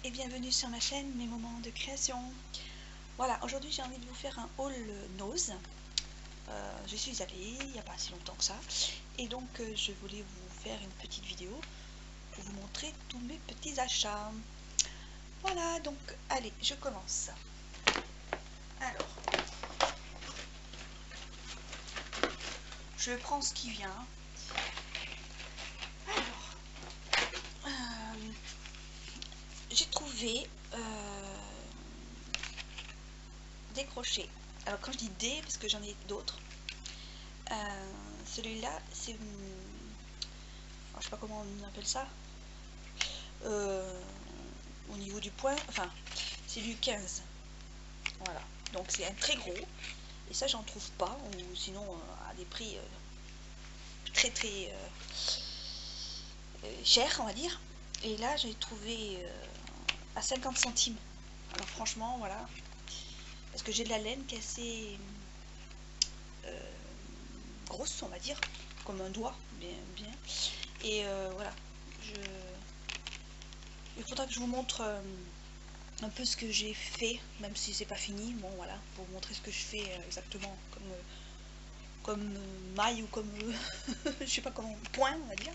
et bienvenue sur ma chaîne Mes Moments de Création. Voilà, aujourd'hui j'ai envie de vous faire un haul nose. Je suis allée il n'y a pas si longtemps que ça et donc je voulais vous faire une petite vidéo pour vous montrer tous mes petits achats. Voilà, donc allez, je commence. Alors, je prends ce qui vient. Alors, j'ai trouvé des crochets. Alors quand je dis des, parce que j'en ai d'autres. Celui-là, c'est... je sais pas comment on appelle ça. Au niveau du point, enfin, c'est du 15. Voilà. Donc c'est un très gros. Et ça, j'en trouve pas. Ou sinon, à des prix très chers, on va dire. Et là, j'ai trouvé à 50 centimes. Alors franchement, voilà. Parce que j'ai de la laine qui est assez grosse, on va dire, comme un doigt, bien. Et voilà, il faudra que je vous montre un peu ce que j'ai fait, même si c'est pas fini. Bon, voilà, pour vous montrer ce que je fais exactement comme maille ou comme je sais pas comment, point, on va dire.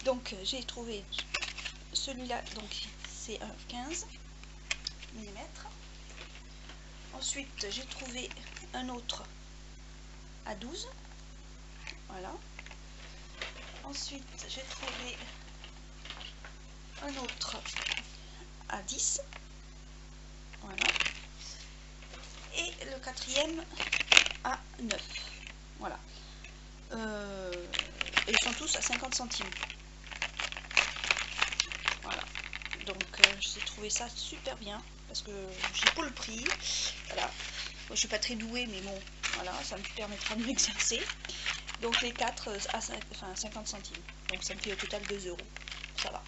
Donc j'ai trouvé celui-là, donc c'est un 15 mm. Ensuite j'ai trouvé un autre à 12. Voilà. Ensuite j'ai trouvé un autre à 10. Voilà. Et le quatrième à 9. Voilà. Et ils sont tous à 50 centimes. Voilà. Donc j'ai trouvé ça super bien parce que j'ai pas le prix. Voilà. Moi, je suis pas très douée, mais bon, voilà, ça me permettra de m'exercer. Donc les 4 à 50 centimes. Donc ça me fait au total 2 €. Ça va.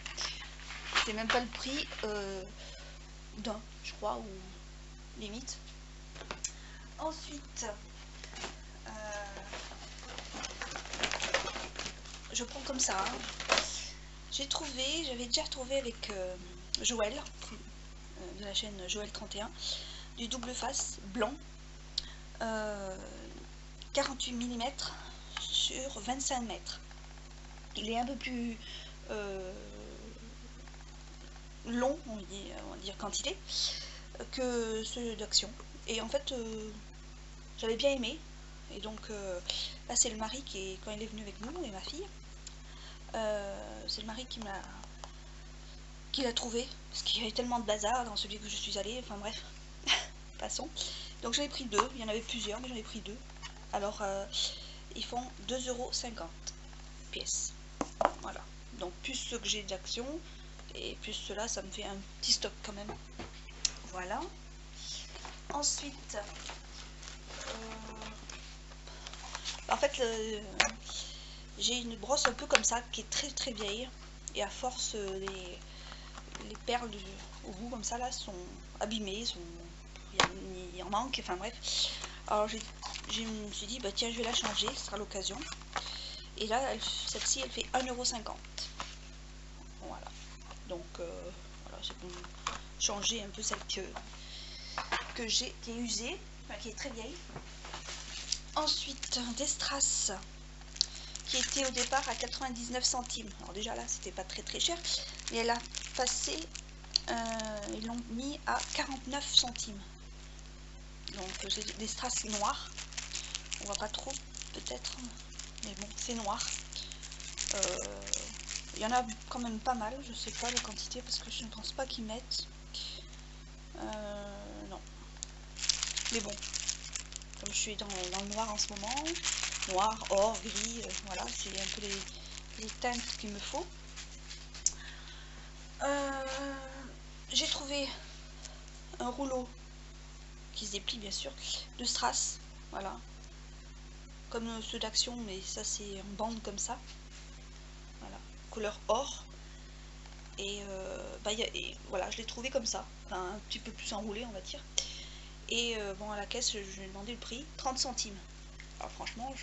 C'est même pas le prix d'un, je crois, ou limite. Ensuite, je prends comme ça. Hein. J'avais déjà trouvé avec Joël, de la chaîne Joël 31, du double face blanc, 48 mm sur 25 mètres. Il est un peu plus long, on va dire quantité, que ceux d'Action. Et en fait, j'avais bien aimé. Et donc, là, c'est le mari quand il est venu avec nous, et ma fille, c'est le mari qui l'a trouvé, parce qu'il y avait tellement de bazar dans celui que je suis allée, enfin bref, passons. Donc j'en ai pris deux, il y en avait plusieurs, mais j'en ai pris deux. Alors, ils font 2,50 € pièce. Voilà, donc plus ceux que j'ai d'Action, et plus ceux-là, ça me fait un petit stock quand même. Voilà. Ensuite, en fait, j'ai une brosse un peu comme ça, qui est très vieille, et à force, les perles au bout comme ça là sont abîmées, il en manque, enfin bref. Alors je me suis dit bah tiens, je vais la changer, ce sera l'occasion. Et là celle-ci elle fait 1,50 €. Voilà, donc voilà, c'est pour changer un peu celle que j'ai, qui est usée, enfin, qui est très vieille. Ensuite des strass qui était au départ à 99 centimes. Alors déjà là c'était pas très cher, mais elle a passé, ils l'ont mis à 49 centimes. Donc c'est des strass noirs. On voit pas trop peut-être, mais bon c'est noir. Il y en a quand même pas mal, je sais pas la quantité parce que je ne pense pas qu'ils mettent. Non. Mais bon, comme je suis dans le noir en ce moment, noir, or, gris, voilà, c'est un peu les teintes qu'il me faut. J'ai trouvé un rouleau qui se déplie bien sûr, de strass, voilà, comme ceux d'Action, mais ça c'est en bande comme ça, voilà, couleur or. Et, voilà, je l'ai trouvé comme ça, enfin, un petit peu plus enroulé on va dire. Et bon, à la caisse je lui ai demandé le prix, 30 centimes. Alors franchement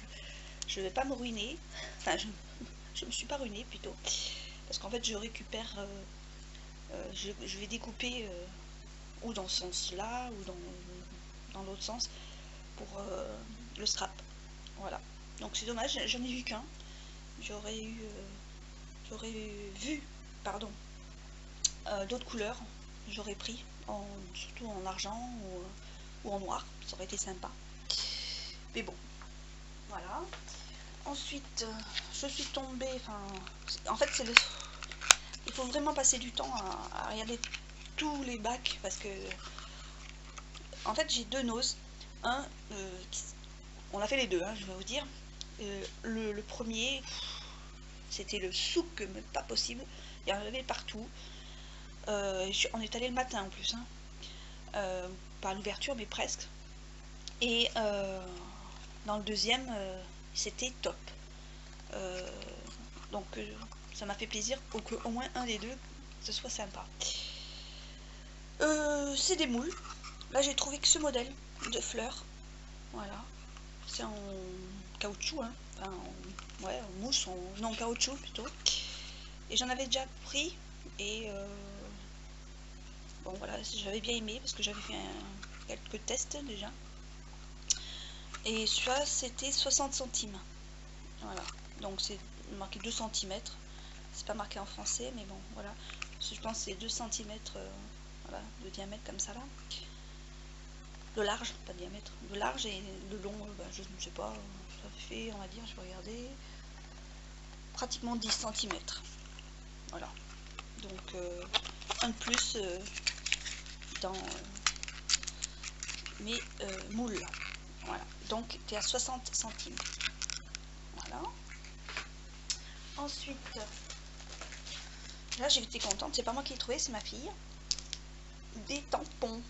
je vais pas me ruiner, enfin je me suis pas ruinée plutôt, parce qu'en fait je récupère je vais découper ou dans ce sens-là ou dans l'autre sens pour le scrap. Voilà. Donc c'est dommage, j'en ai vu qu'un. J'aurais vu, pardon, d'autres couleurs. J'aurais pris, surtout en argent ou en noir. Ça aurait été sympa. Mais bon, voilà. Ensuite, je suis tombée, en fait, il faut vraiment passer du temps à regarder tous les bacs parce que, en fait, j'ai deux noses. Un, on a fait les deux, hein, je vais vous dire. Le premier, c'était le souk, mais pas possible. Il y en avait partout. On est allé le matin en plus, hein. Pas à l'ouverture, mais presque. Et dans le deuxième, c'était top. Donc ça m'a fait plaisir qu'au moins un des deux, ce soit sympa. C'est des moules. Là, j'ai trouvé que ce modèle de fleurs. Voilà. C'est en caoutchouc, hein. Enfin, ouais, en mousse, non, en caoutchouc plutôt. Et j'en avais déjà pris. Et bon, voilà, j'avais bien aimé parce que j'avais fait quelques tests déjà. Et ça, c'était 60 centimes. Voilà. Donc, c'est marqué 2 cm. C'est pas marqué en français, mais bon, voilà. Je pense que c'est 2 cm voilà, de diamètre comme ça là. De large, pas de diamètre. De large et de long, je ne sais pas. Ça fait, on va dire, je vais regarder, pratiquement 10 cm. Voilà. Donc, un de plus dans mes moules. Voilà. Donc, tu es à 60 centimes. Voilà. Ensuite, là j'ai été contente, c'est pas moi qui l'ai trouvé, c'est ma fille. Des tampons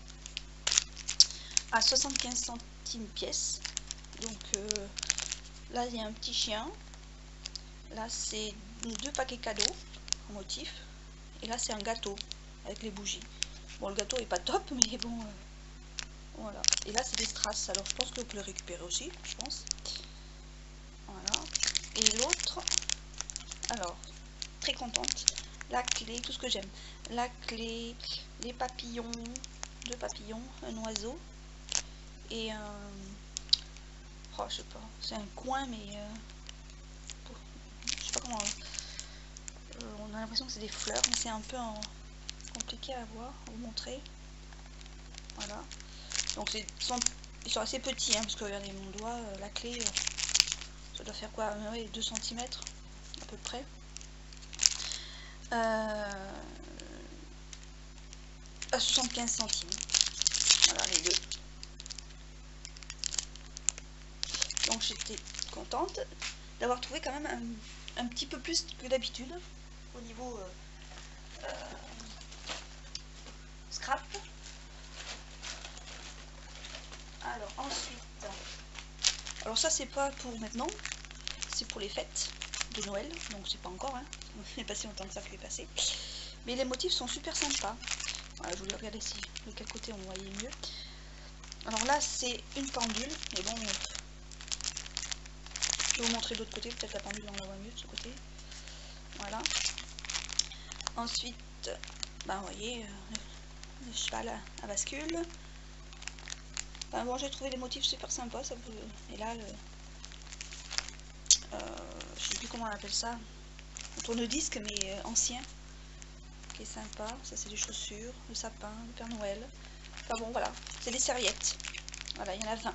à 75 centimes pièce. Donc là il y a un petit chien. Là c'est 2 paquets cadeaux en motif. Et là c'est un gâteau avec les bougies. Bon, le gâteau est pas top, mais bon, voilà. Et là c'est des strass, alors je pense que vous pouvez le récupérer aussi, je pense. Voilà. Et l'autre, alors, très contente. La clé, tout ce que j'aime. La clé, les papillons, 2 papillons, un oiseau et un... Oh, je sais pas, c'est un coin, mais... je sais pas comment... on a l'impression que c'est des fleurs, mais c'est un peu compliqué à voir, à vous montrer. Voilà. Donc ils sont assez petits, hein, parce que regardez mon doigt, la clé, ça doit faire quoi, 2 cm à peu près. À 75 centimes. Voilà les deux. Donc j'étais contente d'avoir trouvé quand même un petit peu plus que d'habitude au niveau scrap. Alors ensuite, alors ça c'est pas pour maintenant, c'est pour les fêtes de Noël, donc c'est pas encore, hein. Il est passé longtemps que ça fait passer. Mais les motifs sont super sympas. Voilà, je voulais regarder si de quel côté on voyait mieux. Alors là c'est une pendule, mais bon, je vais vous montrer de l'autre côté, peut-être la pendule on la voit mieux de ce côté. Voilà. Ensuite, ben vous voyez, le cheval à bascule. Enfin, bon, j'ai trouvé des motifs super sympas, ça peut... Et là, je sais plus comment on appelle ça, un tourne-disque, mais ancien, qui est sympa. Ça c'est des chaussures, le sapin, le Père Noël. Enfin bon, voilà, c'est des serviettes. Voilà, il y en a 20.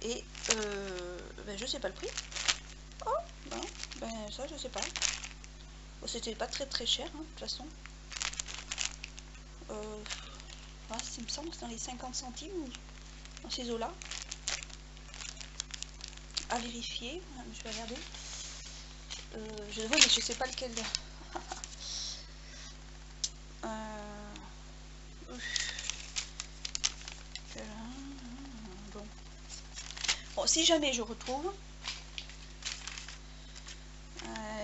Et ben, je sais pas le prix. Oh, non, ben ça je sais pas. Bon, c'était pas très cher, hein, de toute façon. Voilà, il me semble que c'est dans les 50 centimes ou dans ces eaux-là. À vérifier, je vais regarder. Oui, mais je sais pas lequel. Bon, si jamais je retrouve,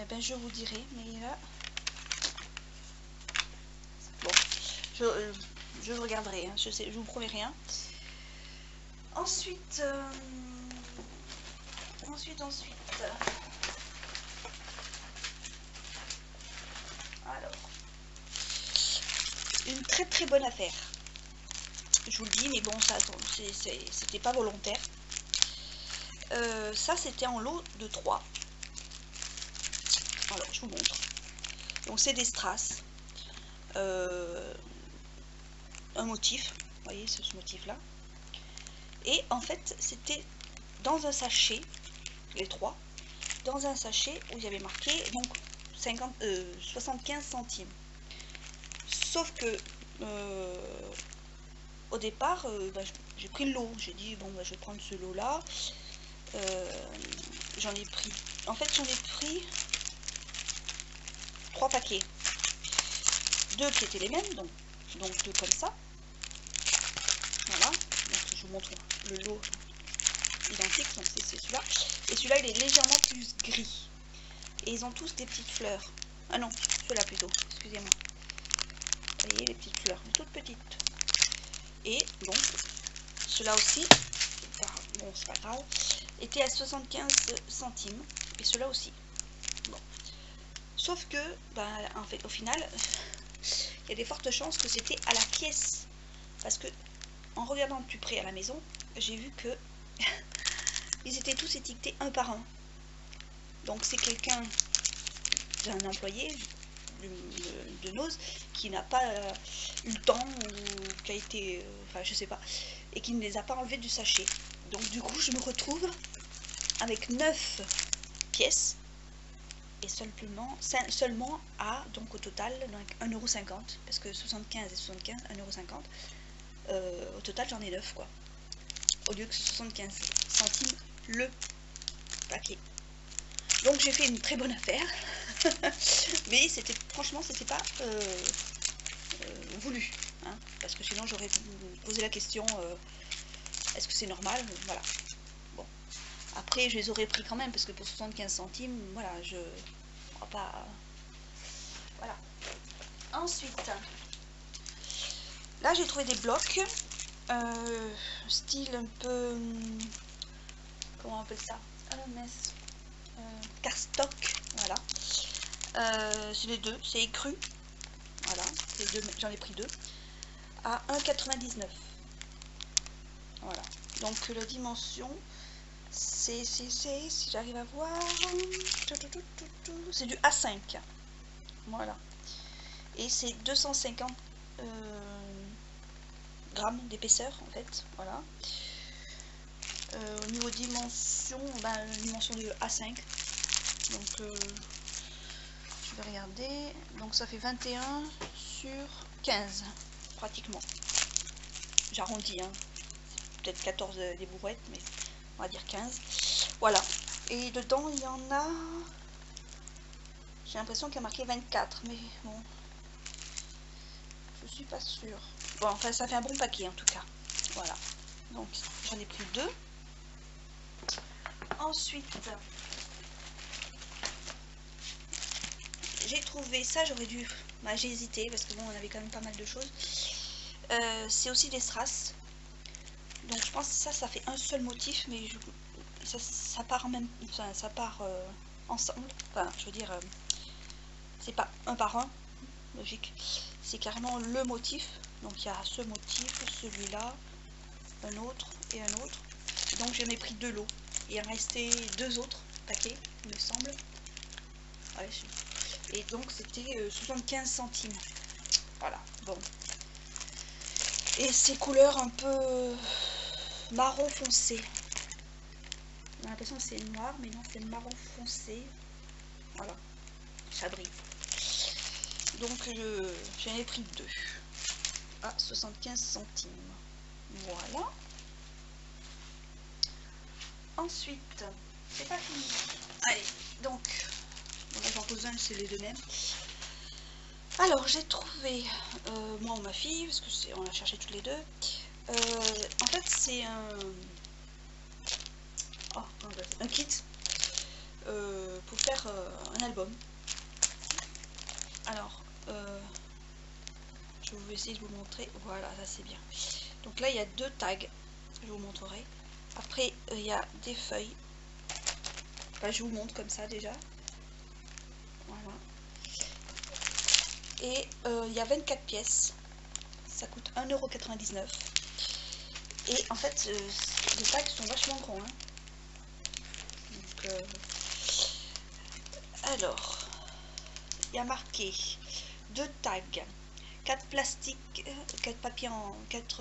ben je vous dirai, mais là, bon, je regarderai, hein, je vous promets rien. Ensuite, alors, une très très bonne affaire. Je vous le dis, mais bon, ça c'était pas volontaire. Ça, c'était en lot de 3. Voilà, je vous montre. Donc, c'est des strass. Un motif. Vous voyez, c'est ce motif-là. Et en fait, c'était dans un sachet, les 3, dans un sachet où il y avait marqué donc 75 centimes. Sauf que au départ, j'ai pris le lot. J'ai dit bon, je vais prendre ce lot-là. J'en ai pris. En fait, j'en ai pris 3 paquets. 2 qui étaient les mêmes, donc 2 comme ça. Voilà. Donc, je vous montre le lot identique. Donc c'est celui-là. Et celui-là, il est légèrement plus gris. Et ils ont tous des petites fleurs. Ah non, ceux-là plutôt. Excusez-moi. Vous voyez les petites fleurs, toutes petites. Et donc, ceux-là aussi, bon, c'est pas grave, était à 75 centimes. Et ceux-là aussi. Bon. Sauf que, en fait, au final, il y a des fortes chances que c'était à la pièce. Parce que, en regardant de plus près à la maison, j'ai vu que ils étaient tous étiquetés un par un. Donc, c'est quelqu'un, un employé de Nose qui n'a pas eu le temps ou qui a été, enfin je sais pas, et qui ne les a pas enlevés du sachet. Donc du coup je me retrouve avec 9 pièces et seulement à, donc au total, 1,50 €, parce que 75 et 75, 1,50 €, au total j'en ai 9 quoi, au lieu que 75 centimes le paquet. Donc j'ai fait une très bonne affaire. Mais c'était, franchement, c'était pas voulu, hein, parce que sinon j'aurais posé la question, est-ce que c'est normal? Voilà. Bon, après je les aurais pris quand même, parce que pour 75 centimes, voilà, je crois pas. Voilà. Ensuite, là j'ai trouvé des blocs, style un peu, comment on appelle ça? Cardstock, voilà. C'est les deux, c'est écru. Voilà, j'en ai pris 2 à 1,99 €. Voilà, donc la dimension, c'est si j'arrive à voir, c'est du A5. Voilà, et c'est 250 grammes d'épaisseur en fait. Voilà. Au niveau dimension, dimension du A5. Donc je vais regarder, donc ça fait 21 sur 15 pratiquement. J'arrondis, hein. Peut-être 14 des bourrettes, mais on va dire 15. Voilà, et dedans il y en a, j'ai l'impression qu'il y a marqué 24, mais bon, je suis pas sûre. Bon, enfin ça fait un bon paquet en tout cas. Voilà, donc j'en ai pris 2. Ensuite, j'ai trouvé ça, j'aurais dû, j'ai hésité parce que bon, on avait quand même pas mal de choses. C'est aussi des strass. Donc je pense que ça fait un seul motif, mais ça part même, enfin, ça part ensemble. Enfin, je veux dire, c'est pas un par un, logique. C'est carrément le motif. Donc il y a ce motif, celui-là, un autre et un autre. Donc j'en ai pris 2 lots. Il en restait 2 autres paquets, il me semble. Ouais, et donc c'était 75 centimes. Voilà, bon. Et ces couleurs un peu marron foncé. On a l'impression que c'est noir, mais non, c'est marron foncé. Voilà, ça brille. Donc j'en ai pris 2 à 75 centimes. Voilà. Ensuite, c'est pas fini. Allez, donc, bon, là j'en pose un, c'est les deux mêmes. Alors j'ai trouvé, moi ou ma fille, parce que on l'a cherché toutes les deux. En fait c'est un kit pour faire un album. Alors je vais essayer de vous montrer. Voilà, ça c'est bien. Donc là il y a 2 tags, je vous montrerai. Après il y a des feuilles. Enfin, je vous montre comme ça déjà. Voilà. Et il y a 24 pièces. ça coûte 1,99 €. Et en fait, les tags sont vachement grands. Hein. Donc, alors, il y a marqué 2 tags, 4 plastiques, 4 papiers en 4,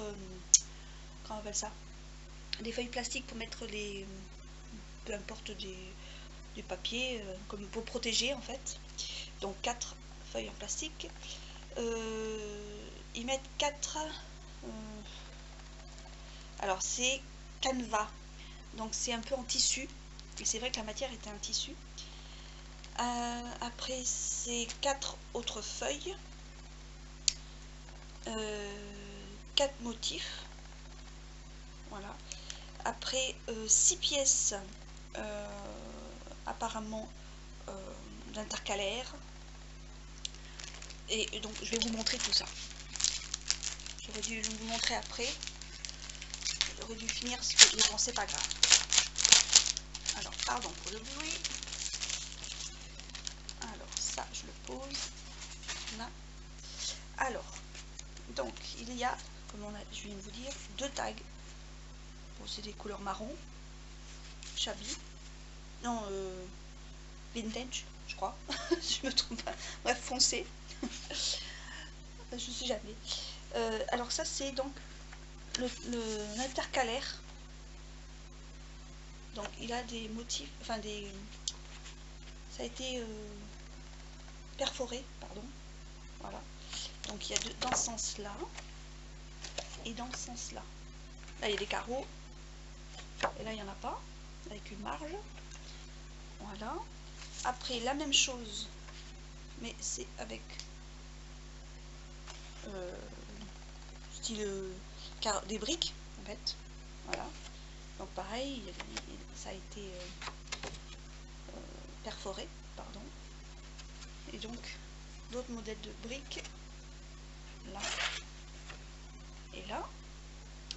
comment on appelle ça, des feuilles plastiques pour mettre les, peu importe des papiers, comme pour protéger en fait. Donc 4 feuilles en plastique. Ils mettent 4, alors c'est canevas, donc c'est un peu en tissu, et c'est vrai que la matière était un tissu. Après c'est 4 autres feuilles, 4 motifs, voilà. Après 6 pièces apparemment d'intercalaire, et donc je vais vous montrer tout ça. J'aurais dû vous montrer après, j'aurais dû finir, mais bon, c'est pas grave. Alors pardon pour le bruit. Alors ça je le pose là. Alors donc il y a, comme je viens de vous dire, 2 tags. Bon, c'est des couleurs marron, shabby, non, vintage, je crois. Je me trompe pas. Bref, foncé. Je sais jamais. Alors ça c'est donc l'intercalaire. Donc il a des motifs, enfin ça a été perforé, pardon. Voilà. Donc il y a dans ce sens là et dans ce sens là. Là il y a des carreaux et là il n'y en a pas, avec une marge. Voilà. Après la même chose, mais c'est avec style des briques en fait. Voilà. Donc pareil, ça a été perforé, pardon. Et donc d'autres modèles de briques là et là.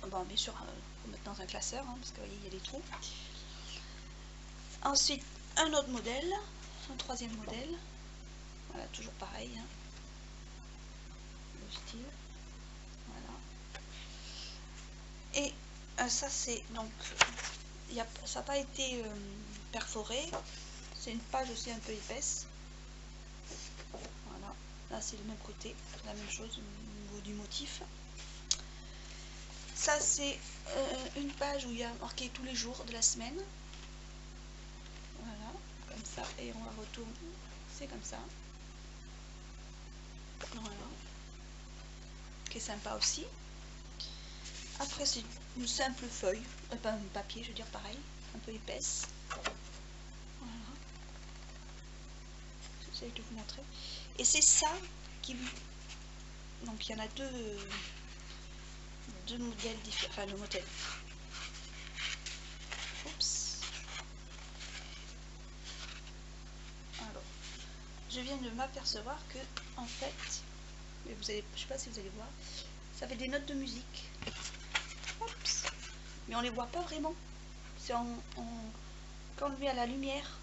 Bon, bien sûr, faut mettre dans un classeur, hein, parce que vous voyez, il y a des trous. Ensuite, un autre modèle, un troisième modèle. Voilà, toujours pareil. Hein. Le style. Voilà. Et ça, c'est donc, ça n'a pas été perforé. C'est une page aussi un peu épaisse. Voilà. Là, c'est le même côté, la même chose au niveau du motif. Ça, c'est une page où il y a marqué tous les jours de la semaine. Voilà, comme ça. Et on va retourner. C'est comme ça. Voilà. Qui est sympa aussi. Après, c'est une simple feuille. Pas un papier, je veux dire, pareil. Un peu épaisse. Voilà. J'essaie de vous montrer. Et c'est ça qui... Donc, il y en a deux modèles différents. Enfin, le modèle. Oups. Alors, je viens de m'apercevoir que, en fait, mais vous allez, je sais pas si vous allez voir, ça fait des notes de musique. Oups. Mais on les voit pas vraiment. C'est quand on le met à la lumière,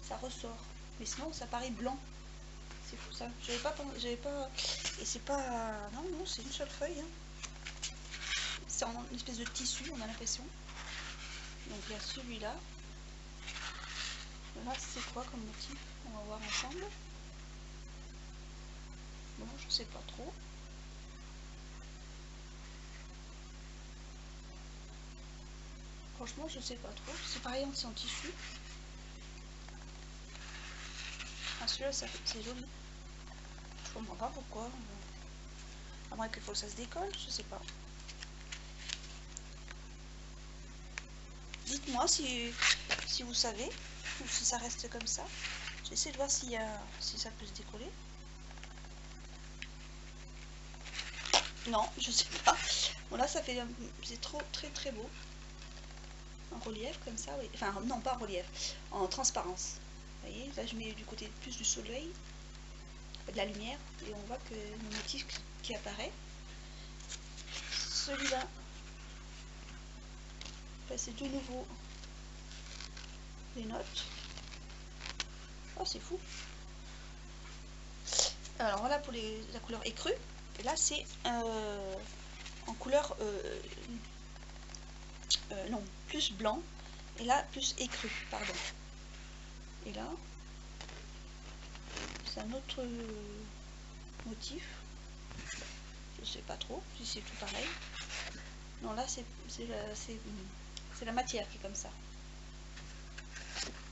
ça ressort. Mais sinon, ça paraît blanc. C'est fou ça. J'avais pas. Et c'est pas. Non, non, c'est une seule feuille. Hein. C'est en une espèce de tissu, on a l'impression. Donc il y a celui-là. Là, c'est quoi comme motif? On va voir ensemble. Bon, je sais pas trop. Franchement, je sais pas trop. C'est pareil, c'est en tissu. Ah, celui-là, c'est joli. Je comprends pas pourquoi. À moins qu'il faut que ça se décolle, je sais pas. Dites-moi si vous savez, ou si ça reste comme ça. J'essaie de voir si ça peut se décoller. Non, je sais pas. Bon là, ça fait, c'est très beau. En relief comme ça, oui. Enfin, non, pas en relief, en transparence. Vous voyez, là, je mets du côté plus du soleil, de la lumière, et on voit que le motif qui apparaît. Celui-là, c'est de nouveau les notes. Oh, c'est fou. Alors voilà pour la couleur écrue. Et là c'est en couleur non, plus blanc, et là plus écru, pardon. Et là c'est un autre motif, je sais pas trop si c'est tout pareil. Non, là c'est la matière qui est comme ça,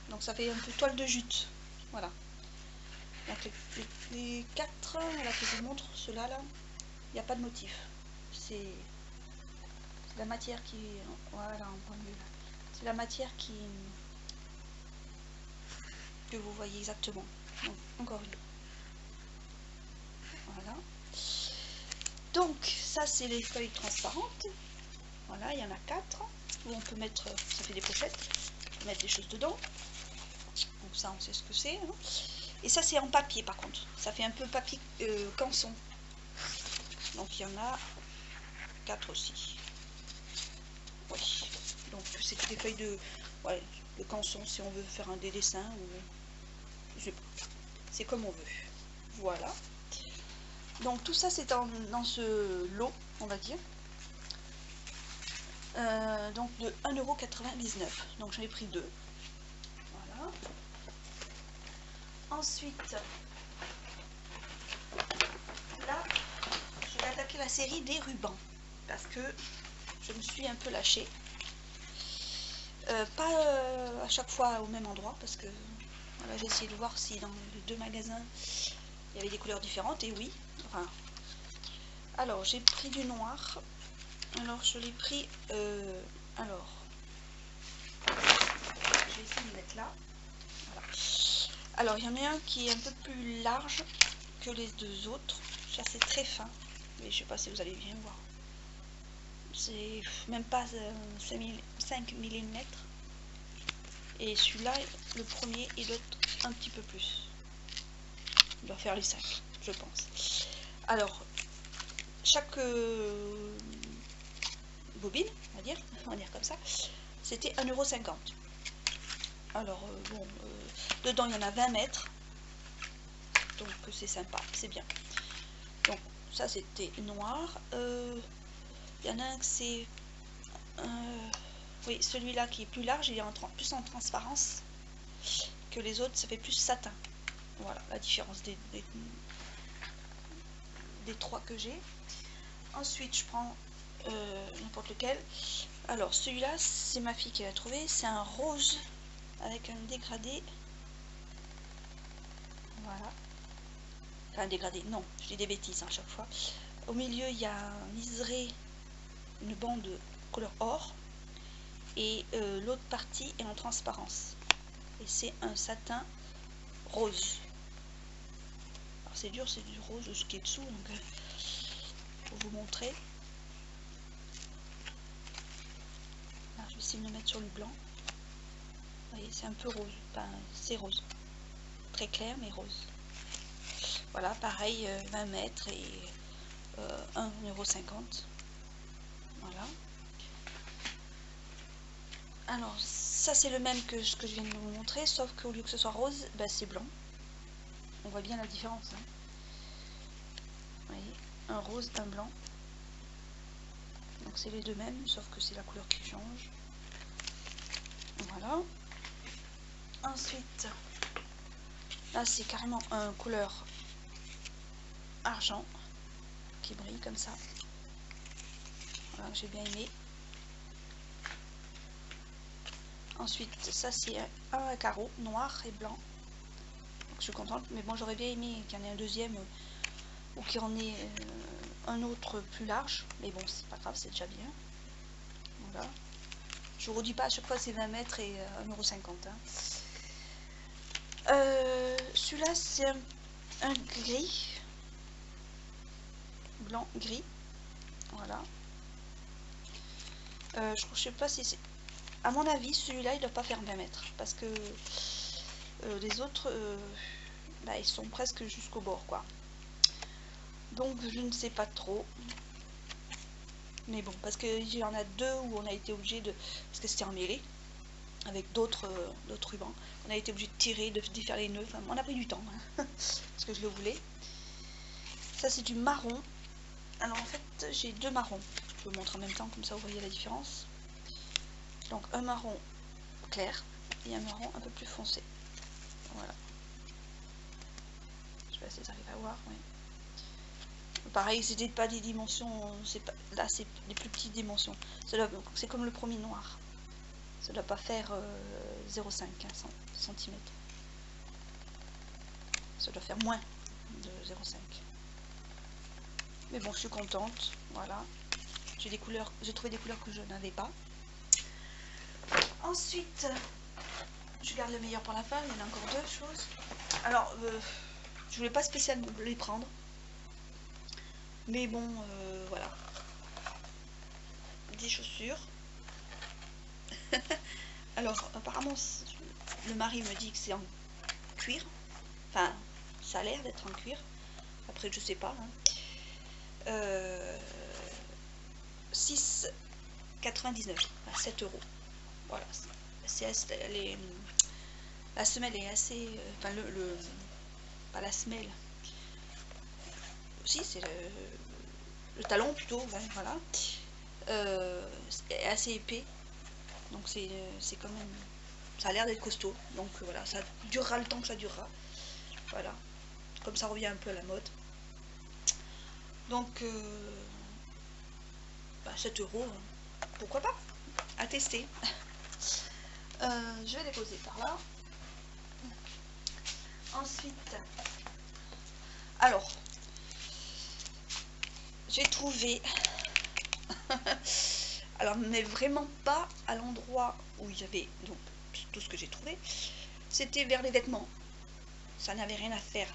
donc ça fait un peu toile de jute, voilà. Donc les 4 là que je vous montre, ceux-là là, il n'y a pas de motif, c'est la matière qui, voilà, on voit mieux là, c'est la matière qui que vous voyez exactement. Donc encore une, voilà. Donc ça c'est les feuilles transparentes, voilà, il y en a 4 où on peut mettre, ça fait des pochettes, on peut mettre des choses dedans, donc ça on sait ce que c'est, hein. Et ça c'est en papier par contre, ça fait un peu papier canson, donc il y en a 4 aussi, oui, donc c'est des feuilles de, ouais, de canson si on veut faire des dessins, ou je sais pas, c'est comme on veut, voilà. Donc tout ça c'est dans ce lot, on va dire, donc de 1,99 €, donc j'en ai pris 2, voilà. Ensuite, là, je vais attaquer la série des rubans, parce que je me suis un peu lâchée. Pas à chaque fois au même endroit, parce que voilà, j'ai essayé de voir si dans les 2 magasins, il y avait des couleurs différentes, et oui. Enfin, alors, j'ai pris du noir. Alors, je l'ai pris... alors, je vais essayer de mettre là. Voilà. Alors, il y en a un qui est un peu plus large que les 2 autres. Ça, c'est très fin. Mais je sais pas si vous allez bien voir. C'est même pas 5 mm. Et celui-là, le premier, et l'autre un petit peu plus. Il doit faire les 5, je pense. Alors, chaque bobine, on va dire comme ça, c'était 1,50 €. Alors, bon, dedans, il y en a 20 mètres. Donc, c'est sympa, c'est bien. Donc, ça, c'était noir. Il y en a un que c'est... oui, celui-là qui est plus large, il est plus en transparence que les autres, ça fait plus satin. Voilà la différence des 3 que j'ai. Ensuite, je prends n'importe lequel. Alors, celui-là, c'est ma fille qui l'a trouvé. C'est un rose avec un dégradé. Voilà. Enfin, un dégradé, non, je dis des bêtises à chaque fois. Au milieu, il y a un liseré, une bande couleur or. Et l'autre partie est en transparence. Et c'est un satin rose. Alors, c'est dur, c'est du rose, ce qui est dessous. Donc, pour vous montrer. Alors, je vais essayer de le mettre sur le blanc. Vous voyez, c'est un peu rose. Enfin, c'est rose. Très clair, mais rose. Voilà, pareil, 20 mètres et 1,50 €. Voilà. Alors, ça c'est le même que ce que je viens de vous montrer, sauf qu'au lieu que ce soit rose, ben, c'est blanc. On voit bien la différence. Hein. Vous voyez, un rose, un blanc. Donc c'est les deux mêmes, sauf que c'est la couleur qui change. Voilà. Ensuite, là c'est carrément un couleur argent qui brille comme ça. Voilà, j'ai bien aimé. Ensuite, ça c'est un carreau noir et blanc. Donc je suis contente, mais bon, j'aurais bien aimé qu'il y en ait un deuxième ou qu'il y en ait un autre plus large. Mais bon, c'est pas grave, c'est déjà bien. Voilà. Je vous redis pas à chaque fois c'est 20 mètres et 1,50 €. Hein. Celui-là c'est un gris. Blanc, gris. Voilà. Je sais pas si c'est... À mon avis, celui-là, il ne doit pas faire 20 mètres. Parce que les autres, bah, ils sont presque jusqu'au bord, quoi. Donc, je ne sais pas trop. Mais bon, parce qu'il y en a 2 où on a été obligé de... Parce que c'était emmêlé avec d'autres rubans. On a été obligé de tirer, de défaire les nœuds. Enfin, on a pris du temps. Hein, parce que je le voulais. Ça, c'est du marron. Alors en fait j'ai deux marrons, je vous montre en même temps comme ça vous voyez la différence. Donc un marron clair et un marron un peu plus foncé. Voilà. Je sais pas si ça arrive à voir, oui. Pareil, c'était pas des dimensions, c'est pas, là c'est des plus petites dimensions. C'est comme le premier noir. Ça doit pas faire 0,5 cm. Ça doit faire moins de 0,5. Mais bon, je suis contente. Voilà. J'ai des couleurs, j'ai trouvé des couleurs que je n'avais pas. Ensuite, je garde le meilleur pour la fin. Il y en a encore deux choses. Alors, je voulais pas spécialement les prendre. Mais bon, voilà. Des chaussures. Alors, apparemment, le mari me dit que c'est en cuir. Enfin, ça a l'air d'être en cuir. Après, je sais pas. Hein. 6,99 à 7 €. Voilà. La semelle est assez. Enfin, pas la semelle. Si, c'est le talon plutôt. Ouais, voilà. Est assez épais. Donc, c'est quand même. Ça a l'air d'être costaud. Donc, voilà. Ça durera le temps que ça durera. Voilà. Comme ça revient un peu à la mode. Donc, 7 €, pourquoi pas, à tester. Je vais les poser par là. Ensuite, alors, j'ai trouvé, alors mais vraiment pas à l'endroit où il y avait donc tout ce que j'ai trouvé, c'était vers les vêtements. Ça n'avait rien à faire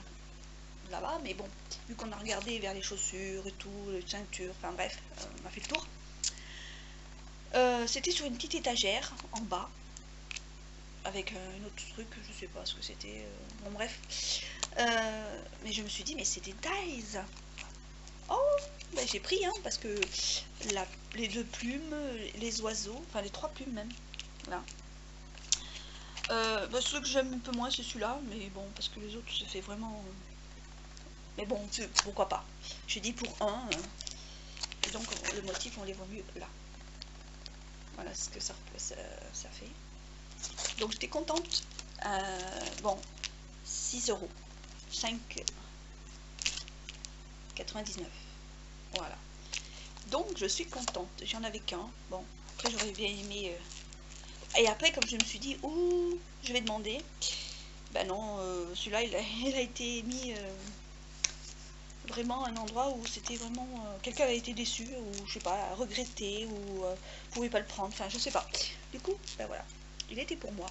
là-bas, mais bon, vu qu'on a regardé vers les chaussures et tout, les ceintures, enfin bref, on a fait le tour. C'était sur une petite étagère en bas, avec un autre truc, je sais pas ce que c'était, bon bref. Mais je me suis dit, mais c'est des Daiz. Oh, ben j'ai pris, hein, parce que les deux plumes, les oiseaux, enfin les trois plumes même, là. Celui que j'aime un peu moins, c'est celui-là, mais bon, parce que les autres, ça fait vraiment... Mais bon, pourquoi pas. Je dis pour un, et donc le motif, on les voit mieux là. Voilà ce que ça fait. Donc j'étais contente. Bon, 6 €. 5,99 €. Voilà. Donc je suis contente. J'en avais qu'un. Bon, après j'aurais bien aimé... Et après, comme je me suis dit, ouh, je vais demander. Ben non, celui-là, il a été mis... vraiment un endroit où c'était vraiment quelqu'un a été déçu ou je sais pas regretté ou pouvait pas le prendre, enfin je sais pas. Du coup ben voilà, il était pour moi.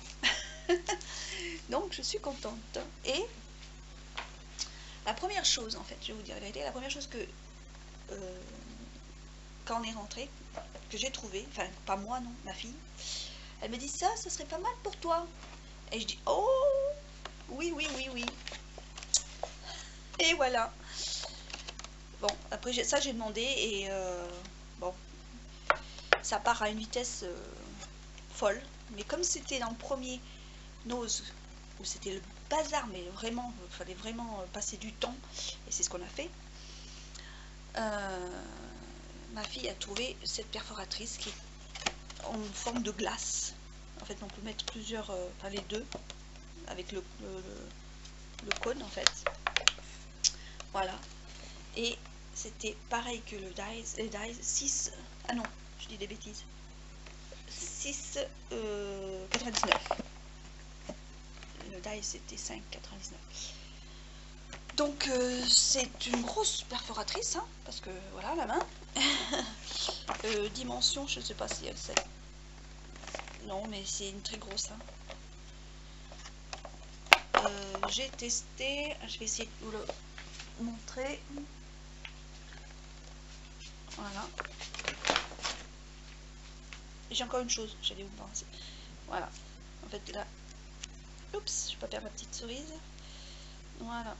Donc je suis contente. Et la première chose, en fait, je vais vous dire la vérité, la première chose que quand on est rentré, que j'ai trouvé, enfin pas moi non, ma fille, elle me dit ça serait pas mal pour toi. Et je dis oh oui oui oui oui. Et voilà. Bon, après ça j'ai demandé et bon, ça part à une vitesse folle. Mais comme c'était dans le premier Nose, où c'était le bazar, mais vraiment, il fallait vraiment passer du temps, et c'est ce qu'on a fait, ma fille a trouvé cette perforatrice qui est en forme de glace. En fait, on peut mettre plusieurs, enfin les deux, avec le cône en fait. Voilà. Et c'était pareil que les Daiz 6, ah non, je dis des bêtises, 6,99. Le Daiz c'était 5,99. Donc c'est une grosse perforatrice, hein, parce que voilà la main. Dimension, je ne sais pas si elle sait. Non, mais c'est une très grosse. Hein. J'ai testé, je vais essayer de vous le montrer. Voilà. J'ai encore une chose, j'allais vous penser. Voilà. En fait là, oups, je vais pas perdre ma petite cerise. Voilà.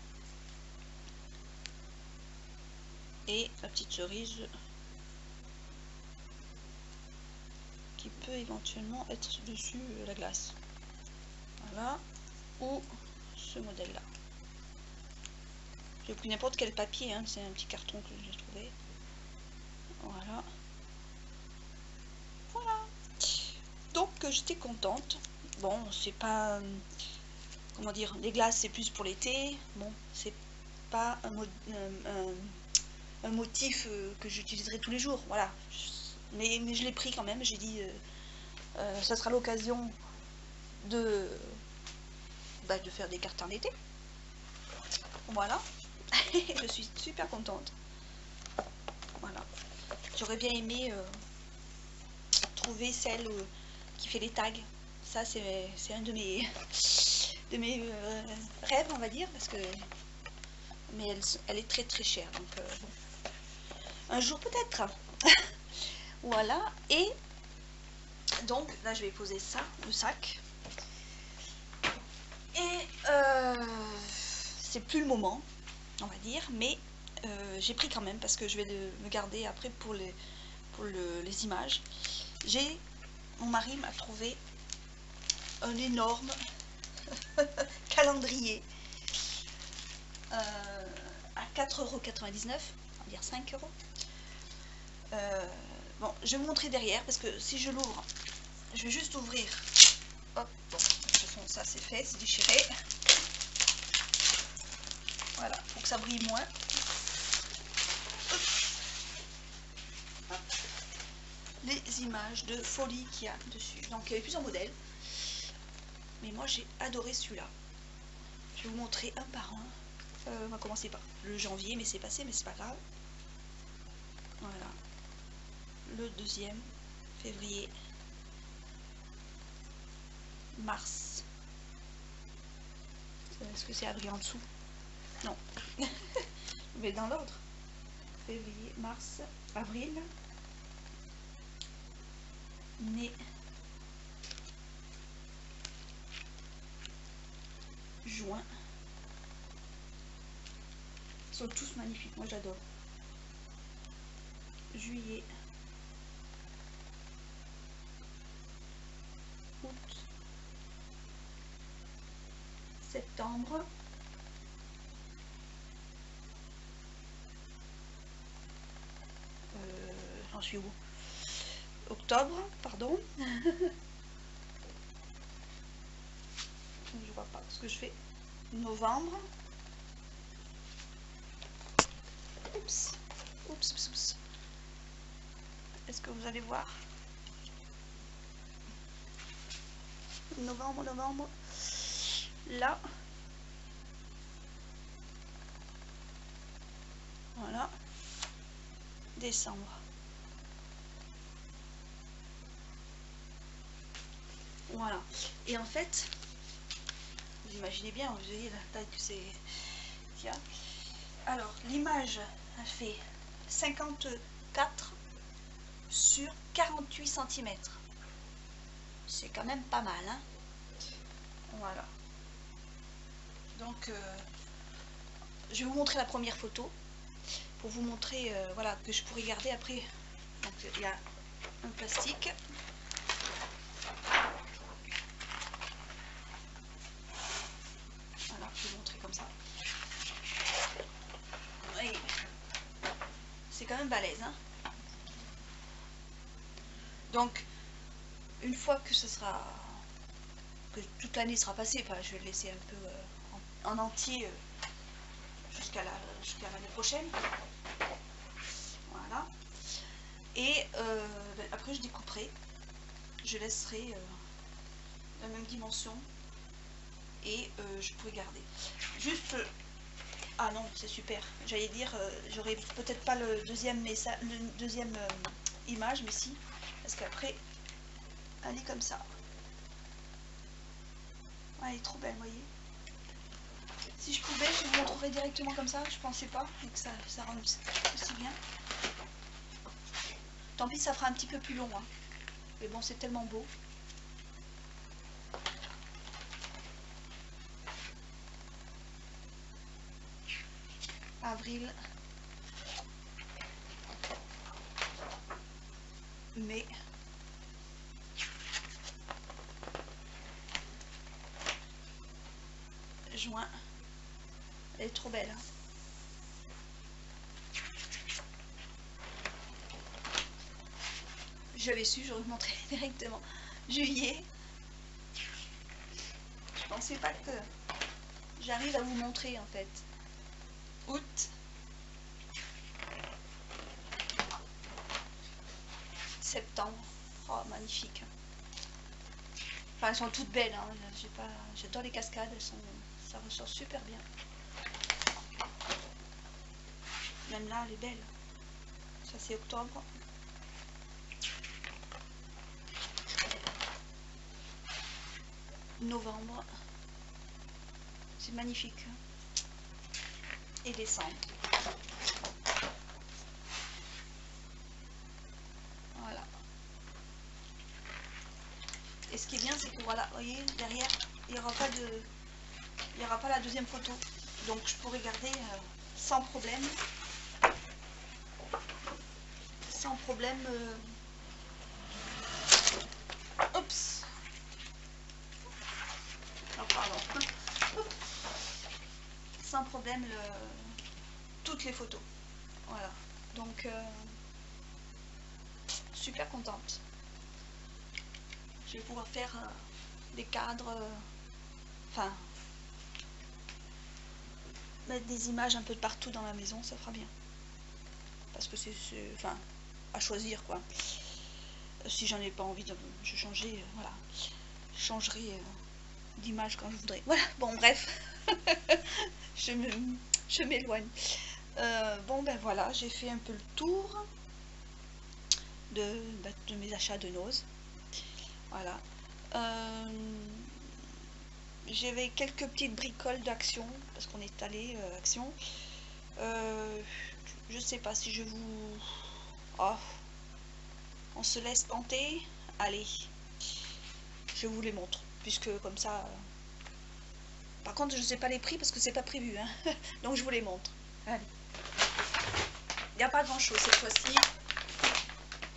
Et la petite cerise qui peut éventuellement être dessus la glace. Voilà. Ou ce modèle là. J'ai pris n'importe quel papier, hein, c'est un petit carton que j'ai trouvé. Voilà. Voilà. Donc j'étais contente. Bon, c'est pas... comment dire, les glaces c'est plus pour l'été. Bon, c'est pas un motif que j'utiliserai tous les jours. Voilà. Mais je l'ai pris quand même. J'ai dit, ça sera l'occasion de faire des cartes en été. Voilà. Je suis super contente. Voilà. J'aurais bien aimé trouver celle qui fait les tags. Ça c'est un de mes rêves, on va dire, parce que mais elle est très très chère, donc bon. Un jour peut-être. Voilà. Et donc là je vais poser ça, le sac, et c'est plus le moment, on va dire, mais j'ai pris quand même parce que je vais le garder après pour les images. Mon mari m'a trouvé un énorme calendrier à 4,99 €, on va dire 5 €. Bon, je vais vous montrer derrière parce que si je l'ouvre, je vais juste ouvrir. Hop, bon, de toute façon ça c'est fait, c'est déchiré. Voilà, pour que ça brille moins. Hop. Les images de folie qu'il y a dessus. Donc il y avait plusieurs modèles. Mais moi j'ai adoré celui-là. Je vais vous montrer un par un. On va commencer par le janvier, mais c'est passé, mais c'est pas grave. Voilà. Le 2e février. Mars. Est-ce que c'est avril en dessous? Non. Mais dans l'ordre. Février, mars, avril, mai, juin. Ils sont tous magnifiques, moi j'adore. Juillet, août, septembre, j'en suis où? Octobre, pardon. Je vois pas ce que je fais. Novembre. Oups, oups, oups, oups. Est-ce que vous allez voir? Novembre, là. Voilà. Décembre. Voilà. Et en fait, vous imaginez bien, vous voyez la taille que c'est. Tiens. Alors, l'image a fait 54 sur 48 cm. C'est quand même pas mal, hein. Voilà. Donc, je vais vous montrer la première photo pour vous montrer, voilà, que je pourrais garder après. Donc, il y a un plastique. Voilà, je vais vous montrer comme ça. Oui. C'est quand même balèze, hein. Donc, une fois que ce sera, que toute l'année sera passée, enfin, je vais le laisser un peu en entier jusqu'à l'année prochaine. Voilà. Et après je découperai, je laisserai la même dimension et je pourrai garder. Juste, ah non, c'est super. J'allais dire, j'aurais peut-être pas le deuxième image, mais si, parce qu'après, elle est comme ça. Ouais, elle est trop belle, vous voyez. Si je pouvais, je vous montrerais directement comme ça. Je pensais pas et que ça rend aussi bien. Tant pis, ça fera un petit peu plus long, hein. Mais bon, c'est tellement beau. Avril, mai, juin. Elle est trop belle, hein. j'avais su, j'aurais montré directement. Juillet. Je pensais pas que j'arrive à vous montrer en fait. Août. Septembre. Oh, magnifique. Enfin, elles sont toutes belles. Hein. J'adore les cascades. Ça ressort super bien. Même là, elle est belle. Ça, c'est octobre. Novembre. C'est magnifique. Et décembre. Voilà. Et ce qui est bien, c'est que voilà, vous voyez, derrière, il n'y aura pas la deuxième photo. Donc je pourrais garder sans problème. Sans problème. Oups. Oh, pardon. Sans problème toutes les photos. Voilà. Donc super contente. Je vais pouvoir faire des cadres, enfin mettre des images un peu de partout dans la maison, ça fera bien. Parce que c'est enfin à choisir quoi. Si j'en ai pas envie de changer, voilà. Je changerai d'image quand je voudrais. Voilà, bon bref. je m'éloigne. Bon ben voilà, j'ai fait un peu le tour de mes achats de Nose. Voilà. J'avais quelques petites bricoles d'Action, parce qu'on est allé Action. Je sais pas si je vous... Oh, on se laisse tenter. Allez, je vous les montre, puisque comme ça... Par contre, je ne sais pas les prix, parce que c'est pas prévu. Hein. Donc je vous les montre. Allez. Il n'y a pas grand chose cette fois-ci.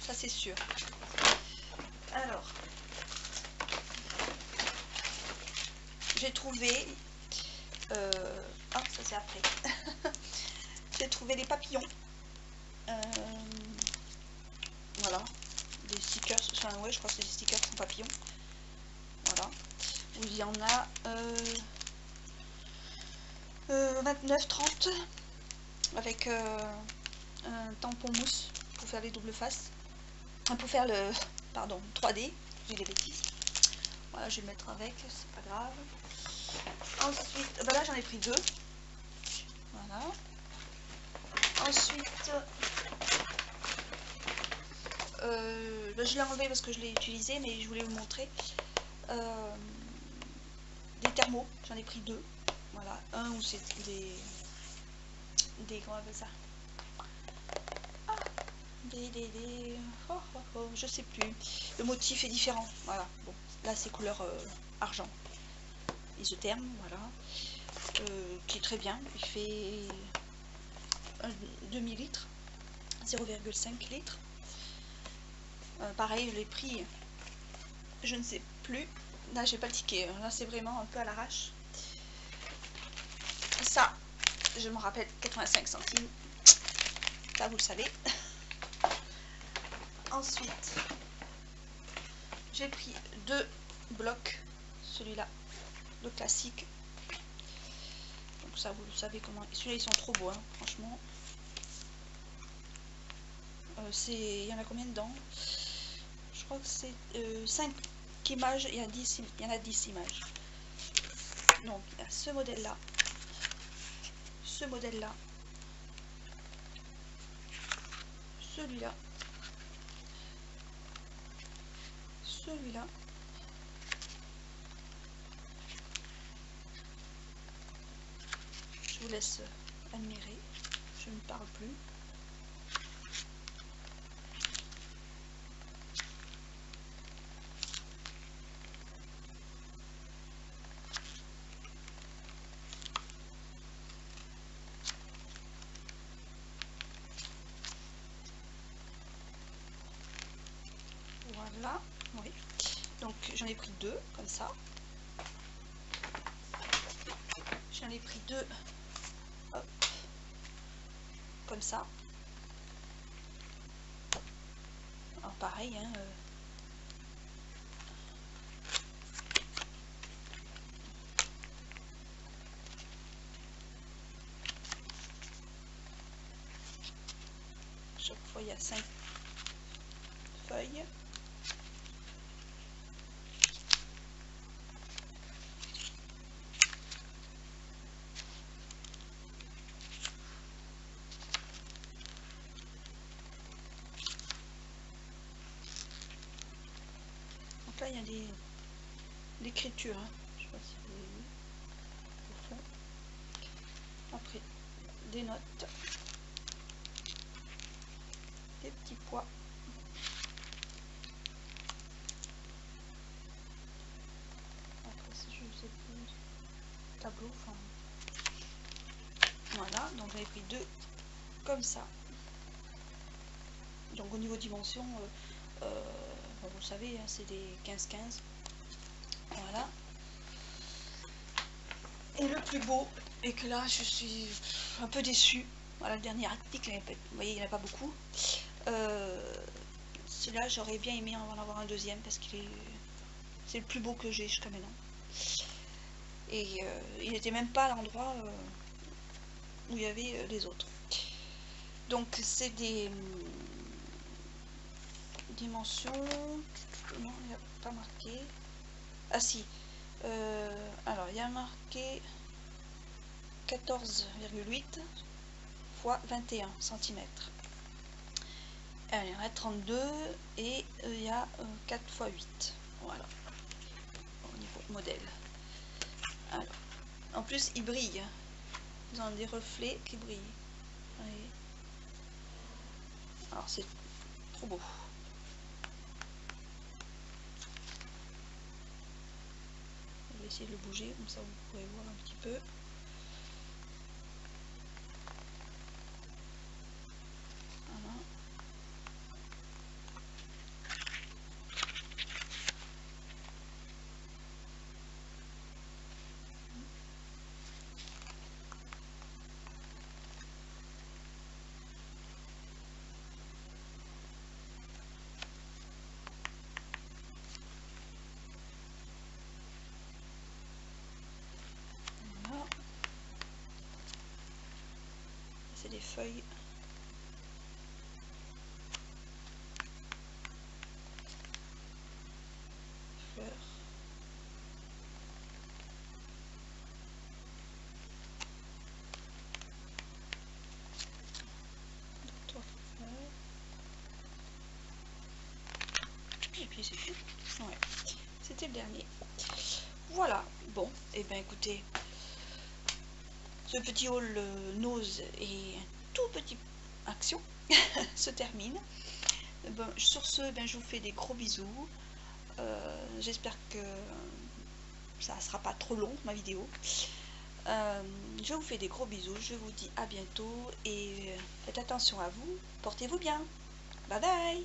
Ça c'est sûr. Alors... J'ai trouvé... Ah, ça c'est après. J'ai trouvé les papillons. Voilà. Des stickers. Enfin, ouais, je crois que c'est des stickers sans papillons. Voilà. Où il y en a 29-30. Avec un tampon mousse pour faire les doubles faces. Pour faire le... Pardon, 3D. J'ai des bêtises. Voilà, je vais le mettre avec. C'est pas grave. Ensuite, ben là j'en ai pris 2. Voilà. Ensuite, ben je l'ai enlevé parce que je l'ai utilisé, mais je voulais vous montrer. Des thermos, j'en ai pris 2. Voilà, un où c'est des comment on appelle ça, ah, je sais plus. Le motif est différent. Voilà. Bon, là c'est couleur argent. Isotherme, voilà. Qui est très bien. Il fait un demi-litre, 0,5 litres. Pareil, les prix, je ne sais plus. Là, j'ai pas le ticket. Là, c'est vraiment un peu à l'arrache. Ça, je me rappelle, 85 centimes. Ça, vous le savez. Ensuite, j'ai pris 2 blocs. Celui-là, le classique. Donc ça, vous le savez comment. Celui-là, ils sont trop beaux, hein, franchement. Il y en a combien dedans? Je crois que c'est 5 images. Il y en a 10 images. Donc, il y a ce modèle-là. Ce modèle-là. Celui-là. Celui-là. Je vous laisse admirer. Je ne parle plus. Voilà, oui. Donc j'en ai pris 2 comme ça. J'en ai pris 2, hop, comme ça. Oh, Alors pareil, hein, chaque fois il y a 5 feuilles. Donc là il y a des l'écriture, hein. Je sais pas si vous avez vu au fond. Après des notes, des petits pois. Après si je sais plus tableau, enfin voilà, donc j'avais pris 2 comme ça. Donc au niveau dimension, bon, vous savez, hein, c'est des 15-15. Voilà. Et le plus beau, et que là je suis un peu déçue. Voilà, le dernier article, vous voyez, il n'y en a pas beaucoup. Celui-là, j'aurais bien aimé en avoir un deuxième parce qu'il est, c'est le plus beau que j'ai jusqu'à maintenant. Et il n'était même pas à l'endroit où il y avait les autres. Donc c'est des dimensions. Non, il n'y a pas marqué. Ah si. Alors il y a marqué 14,8 x 21 cm. Il y en a 32 et il y a 4 x 8. Voilà. Au niveau modèle. Alors, en plus, il brille. Ils ont des reflets qui brillent. Vous voyez. Alors, c'est trop beau. Je vais essayer de le bouger, comme ça vous pourrez voir un petit peu. Voilà. Voilà. C'est des feuilles. Fleurs. Et puis c'est tout. Ouais. C'était le dernier. Voilà. Bon, et bien écoutez, ce petit haul nose et un tout petit action se termine. Bon, sur ce, ben, je vous fais des gros bisous. J'espère que ça ne sera pas trop long ma vidéo. Je vous fais des gros bisous. Je vous dis à bientôt et faites attention à vous. Portez-vous bien. Bye bye.